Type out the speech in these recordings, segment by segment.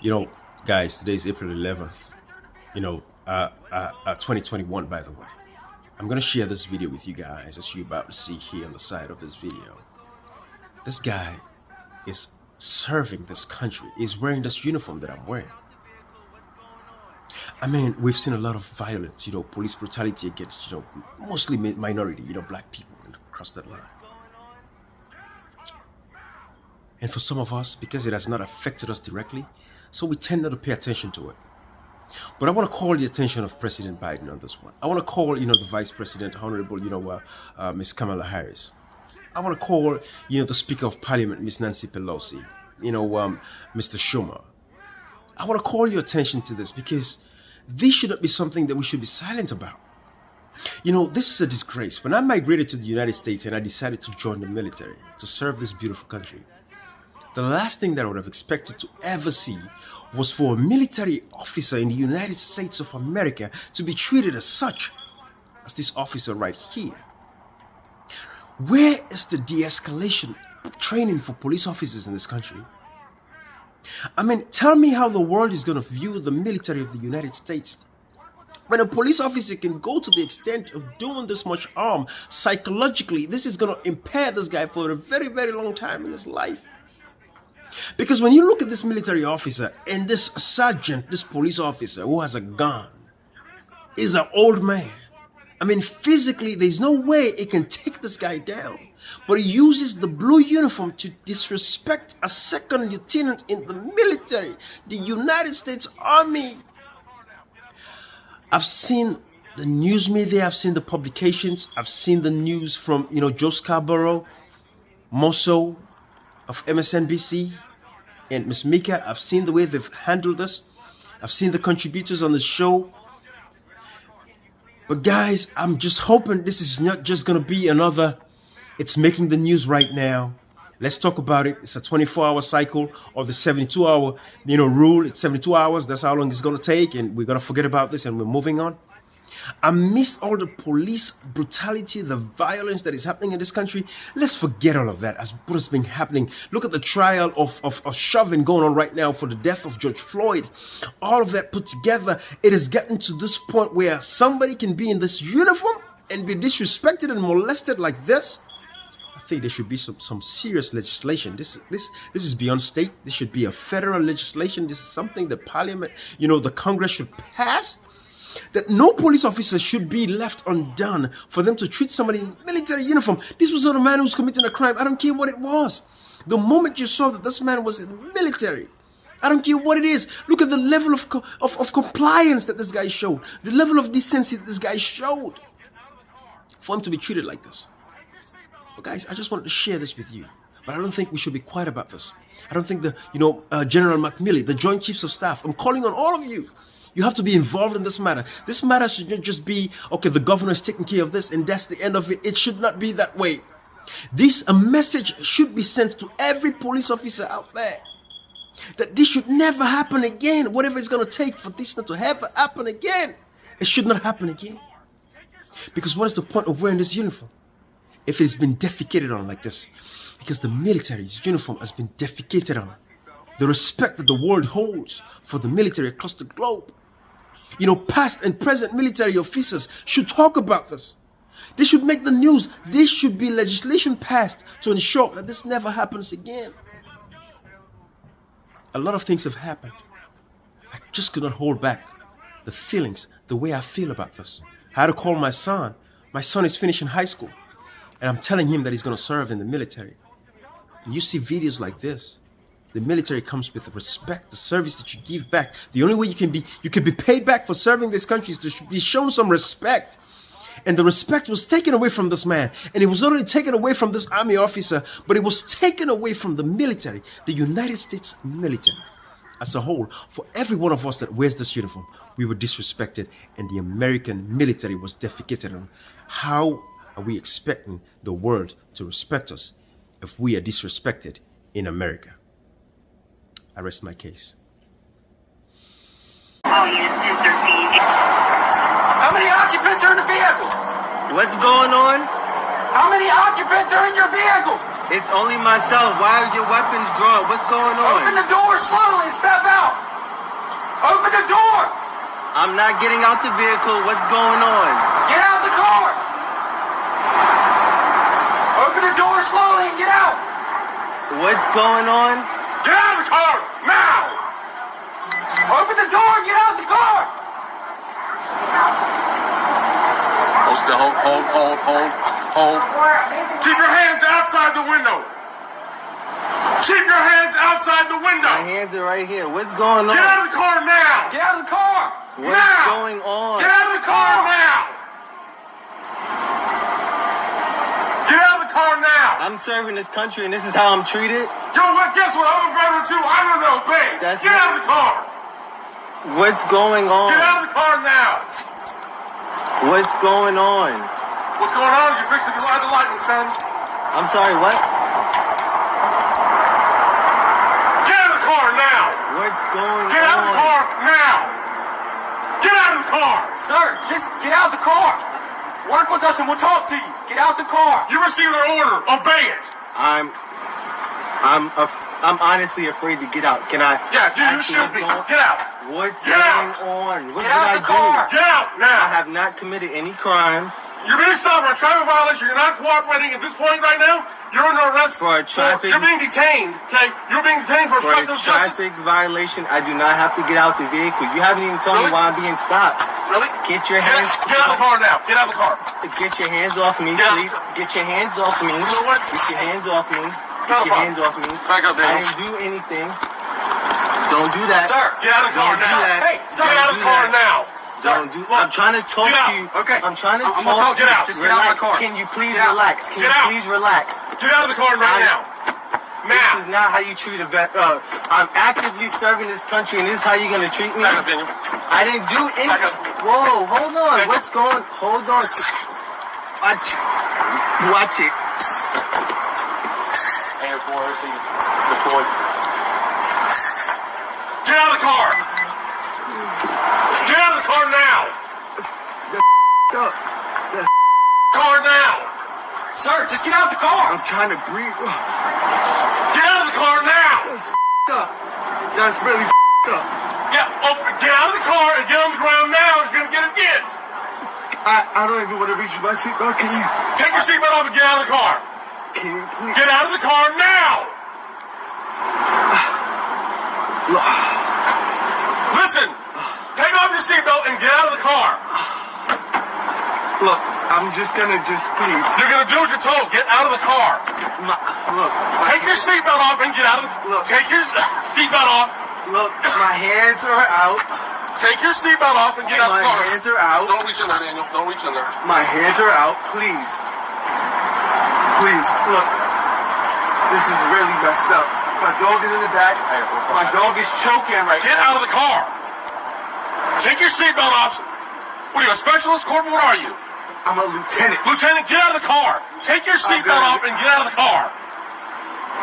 You know, guys, today's April 11th, 2021, by the way. I'm going to share this video with you guys, as you're about to see here on the side of this video. This guy is serving this country. He's wearing this uniform that I'm wearing. I mean, we've seen a lot of violence, police brutality against, mostly minority, black people across that line. And for some of us, because it has not affected us directly, so we tend not to pay attention to it. But I want to call the attention of President Biden on this one. I want to call, the Vice President, Honorable, Ms. Kamala Harris. I want to call, the Speaker of Parliament, Ms. Nancy Pelosi, Mr. Schumer. I want to call your attention to this because this should not be something that we should be silent about. This is a disgrace. When I migrated to the United States and I decided to join the military to serve this beautiful country, the last thing that I would have expected to ever see was for a military officer in the United States of America to be treated as such as this officer right here. Where is the de-escalation training for police officers in this country? I mean, tell me how the world is going to view the military of the United States when a police officer can go to the extent of doing this much harm. Psychologically, this is going to impair this guy for a very, very long time in his life. Because when you look at this military officer and this sergeant, this police officer who has a gun, is an old man. I mean, physically, there's no way it can take this guy down. But he uses the blue uniform to disrespect a second lieutenant in the military, the United States Army. I've seen the news media, I've seen the publications, I've seen the news from, Joe Scarborough, Mosso of MSNBC, and Miss Mika. I've seen the way they've handled this. I've seen the contributors on the show. But guys, I'm just hoping this is not just going to be another, it's making the news right now. Let's talk about it. It's a 24-hour cycle or the 72-hour, rule. It's 72 hours. That's how long it's going to take. And we're going to forget about this and we're moving on. Amidst all the police brutality, the violence that is happening in this country, let's forget all of that as what has been happening. Look at the trial of Chauvin going on right now for the death of George Floyd. All of that put together, it has gotten to this point where somebody can be in this uniform and be disrespected and molested like this. I think there should be some serious legislation. This is beyond state. This should be a federal legislation. This is something that Parliament, the Congress should pass. That no police officer should be left undone for them to treat somebody in military uniform. This was not a man who was committing a crime. I don't care what it was. The moment you saw that this man was in the military, I don't care what it is. Look at the level of compliance that this guy showed. The level of decency that this guy showed for him to be treated like this. But guys, I just wanted to share this with you. But I don't think we should be quiet about this. I don't think General McMilley, the Joint Chiefs of Staff, I'm calling on all of you. You have to be involved in this matter. This matter should not just be, okay, the governor is taking care of this and that's the end of it. It should not be that way. A message should be sent to every police officer out there that this should never happen again. Whatever it's going to take for this not to ever happen again, it should not happen again. Because what is the point of wearing this uniform if it's been defecated on like this? Because the military's uniform has been defecated on. The respect that the world holds for the military across the globe. Past and present military officers should talk about this. They should make the news. There should be legislation passed to ensure that this never happens again. A lot of things have happened. I just could not hold back the feelings, the way I feel about this. I had to call my son. My son is finishing high school. And I'm telling him that he's going to serve in the military. And you see videos like this. The military comes with the respect, the service that you give back. The only way you can be paid back for serving this country is to be shown some respect. And the respect was taken away from this man. And it was not only taken away from this army officer, but it was taken away from the military, the United States military as a whole. For every one of us that wears this uniform, we were disrespected and the American military was defecated on. How are we expecting the world to respect us if we are disrespected in America? I rest my case. How many occupants are in the vehicle? What's going on? How many occupants are in your vehicle? It's only myself. Why are your weapons drawn? What's going on? Open the door slowly and step out. the door! I'm not getting out the vehicle. What's going on? Get out the car! Open the door slowly and get out! What's going on? Get out of the car! Now! Open the door and get out the car! Hold still. Hold. Keep your hands outside the window. Keep your hands outside the window. My hands are right here. What's going on? Get out of the car now. Get out of the car! What's now. going on? Get out of the car now. Get out of the car now. I'm serving this country and this is how I'm treated? Yo, what? Guess what? I'm a veteran too. I know to obey. That's Get out of the car. What's going on? Get out of the car now. What's going on? What's going on? You're fixing to ride the lightning, son. I'm sorry, what? Get out of the car now. What's going Get out of the on? car now. Get out of the car. Sir, just get out of the car! Work with us and we'll talk to you. Get out the car! You received an order. Obey it. I'm honestly afraid to get out. Can I? Yeah, you actually should be. go? Get out. What's Get going out. on? What Get did out I the do? car. Get out I now. have not committed any crimes You're being stopped for a traffic violation. You're not cooperating at this point right now. You're under arrest For a traffic- You're being detained. Okay, you're being detained for for a obstruction of justice. traffic violation. I do not have to get out the vehicle. You haven't even told me Really? why I'm being stopped. Really? Get your hands. Get out of the car now. Get out of the car. Get your hands off me, Get out. please. Get your hands off me. You know what? Get your hands off me. Stop. Get your hands off me. Back up, I Daniel. didn't do anything. Don't do that. Sir! Get out of the car Don't do now. that. Hey, sir, Get out of the car now. Don't do. I'm trying to talk Get out. to you. Okay. I'm trying to I'm talk. gonna talk. Get out. Just get out of my Relax. car. Can you please Get out. relax? Can Get you out. please relax? Get out of the car right now. This Now. is not how you treat a vet. I'm actively serving this country, and this is how you're gonna treat me. Back up, Daniel. I didn't do Back anything. up. Whoa, hold on. Back What's going? Hold on. Watch. Watch it. And for overseas deployed. Get out of the car. Get out of the car now. Up. Car now. Sir, just get out the car! I'm trying to breathe. Get out of the car now. That's up. That's really up. Yeah, get out of the car and get on the ground now. You're gonna get it again. I don't even want to reach my seatbelt. Can you? Take your seatbelt off and get out of the car. Can you please? Get out of the car now. Listen, take off your seatbelt and get out of the car. Look, I'm just gonna please. You're gonna do what you're told. Get out of the car. Look, Take your seatbelt off and get out of the. Look. Take your seatbelt off. look, my hands are out. Take your seatbelt off and get out of My the car. hands are out. Don't reach in there, Daniel. Don't reach in there. My hands are out. Please. Please, look. This is really messed up. My dog is in the back. My dog is choking right Get now. out of the car. Take your seatbelt off. What are you, a specialist, Corporal? What are you? I'm a lieutenant. Lieutenant, get out of the car. Take your seatbelt good. off and get out of the car.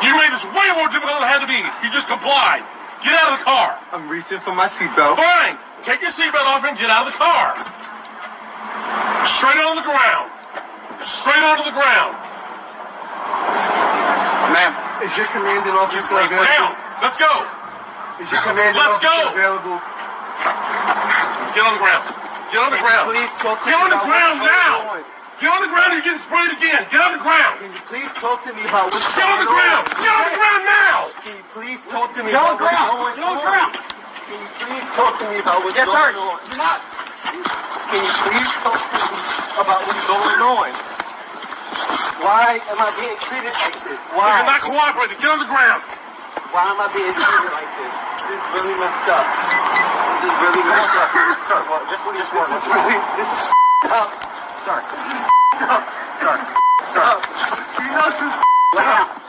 You made this way more difficult than it had to be. You just complied. Get out of the car. I'm reaching for my seatbelt. Fine. Take your seatbelt off and get out of the car. Straight on the ground. Straight onto the ground. Ma'am. Is your commanding officer Down. available? Let's go. Is your commanding Let's officer go. available? Get on the ground. Get on the ground. Please talk to Get me on the about ground what's going now. on. Get on the ground. You're getting sprayed again. Get on the ground. Can you please talk to me about what's Get on going the ground. on? Get on the ground now. Can you please talk to me Get on about the what's ground. going Get on the on? ground. Can you please talk to me about what's Yes, sir. going on? You're not. Can you please talk to me about what's going on? Why am I being treated like this? You're Why? not cooperating. Get on the ground. Why am I being treated like this? This is really messed up. This is really messed up. Sir, well, just one. This is really, this is up. Sir. Up. Sir. Up. You know this is up.